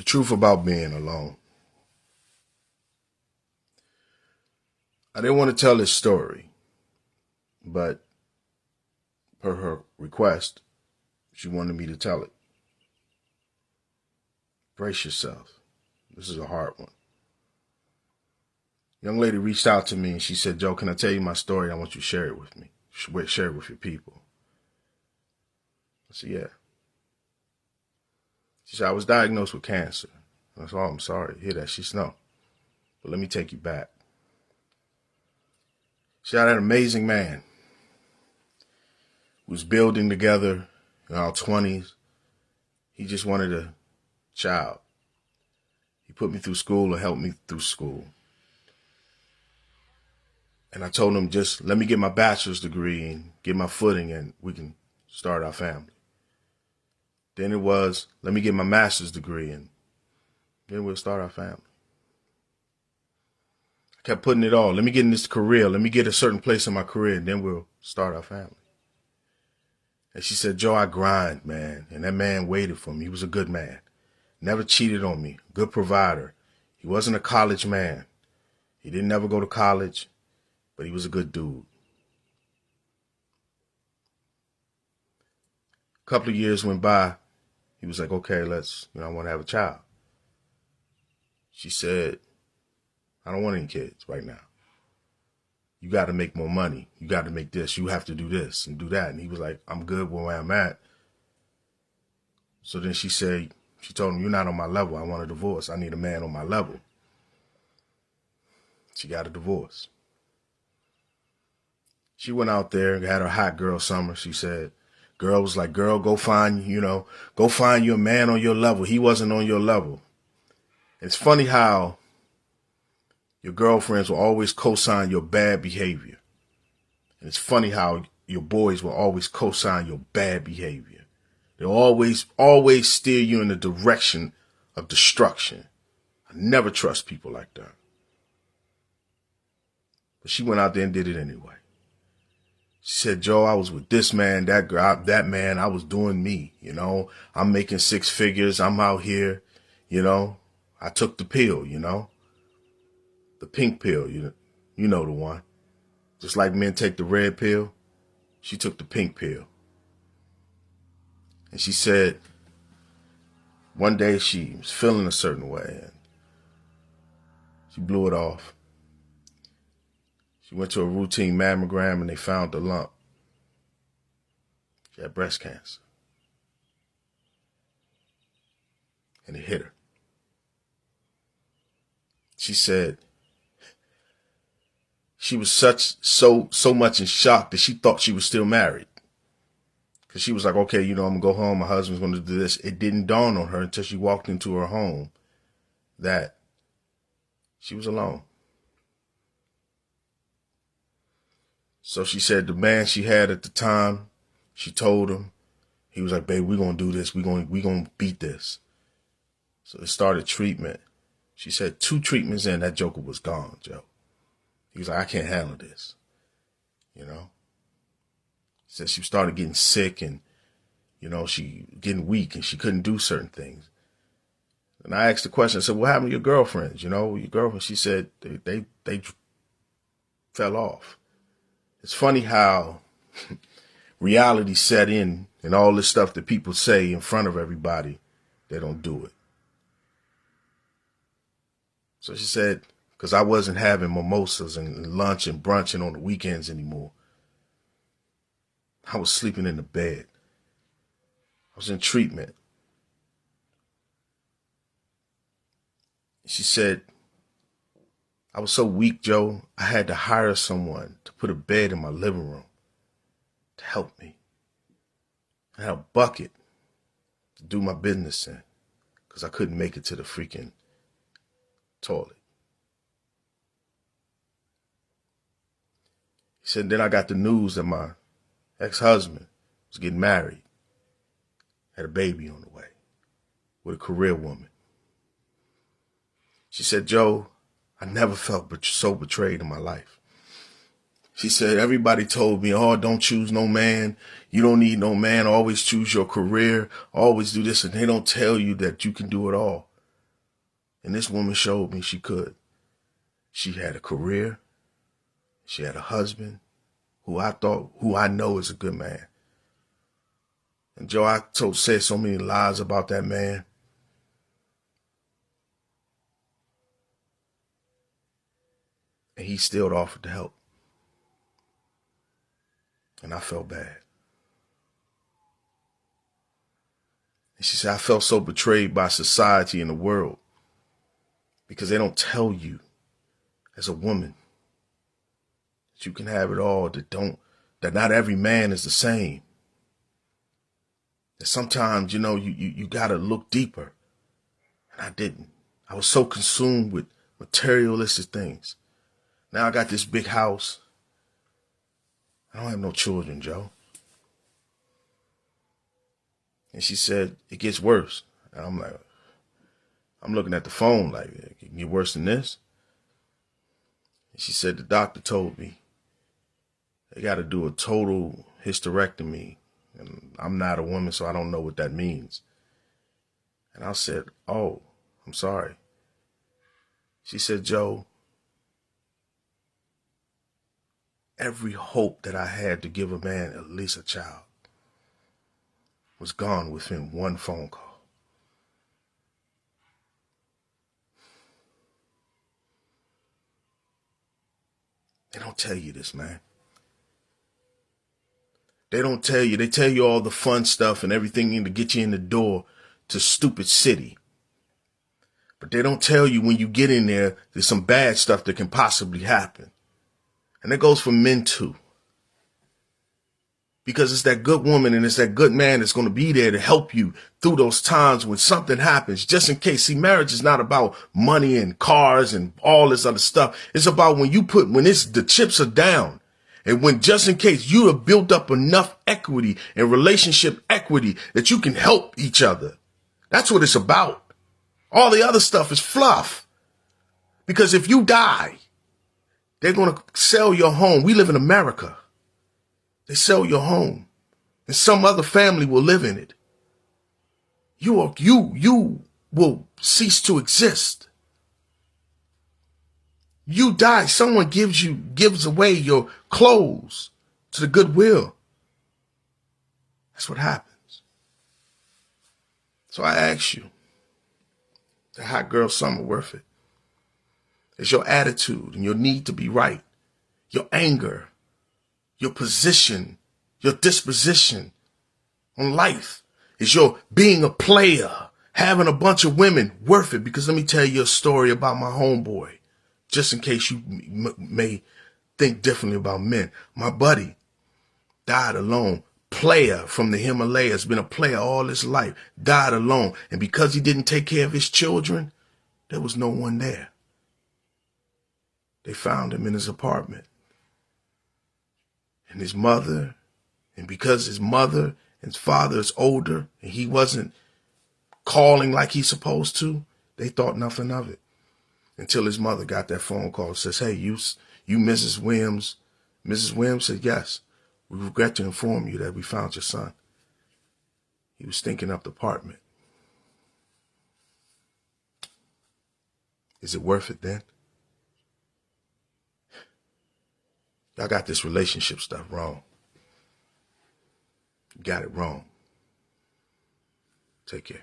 The truth about being alone. I didn't want to tell this story, but per her request, she wanted me to tell it. Brace yourself. This is a hard one. Young lady reached out to me and she said, "Joe, can I tell you my story? I want you to share it with me. Share it with your people." I said, "Yeah." She said, "I was diagnosed with cancer." I said, "Oh, I'm sorry to hear that." She said, "No, but let me take you back." She had an amazing man. We was building together in our 20s. He just wanted a child. He put me through school or helped me through school. And I told him, just let me get my bachelor's degree and get my footing and we can start our family. Then it was, let me get my master's degree and then we'll start our family. I kept putting it all. Let me get in this career. Let me get a certain place in my career and then we'll start our family. And she said, "Joe, I grind, man." And that man waited for me. He was a good man. Never cheated on me. Good provider. He wasn't a college man. He didn't ever go to college, but he was a good dude. A couple of years went by. He was like, "Okay, I want to have a child." She said, "I don't want any kids right now. You got to make more money. You got to make this. You have to do this and do that." And he was like, "I'm good where I'm at." So then she told him, "You're not on my level. I want a divorce. I need a man on my level." She got a divorce. She went out there and had her hot girl summer. She said, girl was like, "Girl, go find your man on your level." He wasn't on your level. It's funny how your girlfriends will always co-sign your bad behavior. And it's funny how your boys will always co-sign your bad behavior. They'll always steer you in the direction of destruction. I never trust people like that. But she went out there and did it anyway. She said, "Joe, I was with this man, that girl, that man. I was doing me, I'm making 6 figures. I'm out here, I took the pill, the pink pill, you know the one. Just like men take the red pill, she took the pink pill." And she said one day she was feeling a certain way and she blew it off. She went to a routine mammogram and they found the lump. She had breast cancer. And it hit her. She said she was so much in shock that she thought she was still married. Because she was like, "Okay, I'm going to go home. My husband's going to do this." It didn't dawn on her until she walked into her home that she was alone. So she said the man she had at the time, she told him, he was like, "Babe, we're going to do this. We're going to beat this." So it started treatment. She said 2 treatments in, that joker was gone, Joe. He was like, "I can't handle this." Said she started getting sick and, she getting weak and she couldn't do certain things. And I asked the question, I said, "What happened to your girlfriends? Your girlfriend?" She said they fell off. It's funny how reality set in and all this stuff that people say in front of everybody, they don't do it. So she said, because I wasn't having mimosas and lunch and brunching on the weekends anymore. I was sleeping in the bed. I was in treatment. She said, I was so weak, Joe, I had to hire someone to put a bed in my living room to help me. I had a bucket to do my business in because I couldn't make it to the freaking toilet. He said, then I got the news that my ex-husband was getting married, had a baby on the way with a career woman. She said, "Joe, I never felt so betrayed in my life." She said, everybody told me, "Oh, don't choose no man. You don't need no man. Always choose your career. Always do this." And they don't tell you that you can do it all. And this woman showed me she could. She had a career. She had a husband who I know is a good man. And Joe, I said so many lies about that man. And he still offered to help. And I felt bad. And she said, I felt so betrayed by society and the world because they don't tell you as a woman that you can have it all, that not every man is the same. That sometimes, you got to look deeper. And I didn't. I was so consumed with materialistic things. Now I got this big house. I don't have no children, Joe. And she said, it gets worse. And I'm looking at the phone like, it can get worse than this. And she said, the doctor told me they got to do a total hysterectomy. And I'm not a woman, so I don't know what that means. And I said, oh, I'm sorry. She said, Joe, every hope that I had to give a man at least a child was gone within one phone call. They don't tell you this, man. They don't tell you. They tell you all the fun stuff and everything to get you in the door to stupid city. But they don't tell you when you get in there, there's some bad stuff that can possibly happen. And that goes for men too. Because it's that good woman and it's that good man that's going to be there to help you through those times when something happens, just in case. See, marriage is not about money and cars and all this other stuff. It's about when the chips are down and when just in case you have built up enough equity and relationship equity that you can help each other. That's what it's about. All the other stuff is fluff. Because if you die, they're going to sell your home. We live in America. They sell your home and some other family will live in it. You will cease to exist. You die. Someone gives away your clothes to the Goodwill. That's what happens. So I ask you, the hot girl summer worth it? Is your attitude and your need to be right, your anger, your position, your disposition on life? Is your being a player, having a bunch of women worth it? Because let me tell you a story about my homeboy, just in case you may think differently about men. My buddy died alone. Player from the Himalayas, been a player all his life, died alone. And because he didn't take care of his children, there was no one there. They found him in his apartment. And his mother, and because his mother and his father is older and he wasn't calling like he's supposed to, they thought nothing of it. Until his mother got that phone call and says, hey, you Mrs. Williams. Mrs. Williams said, yes, we regret to inform you that we found your son. He was stinking up the apartment. Is it worth it then? Y'all got this relationship stuff wrong. You got it wrong. Take care.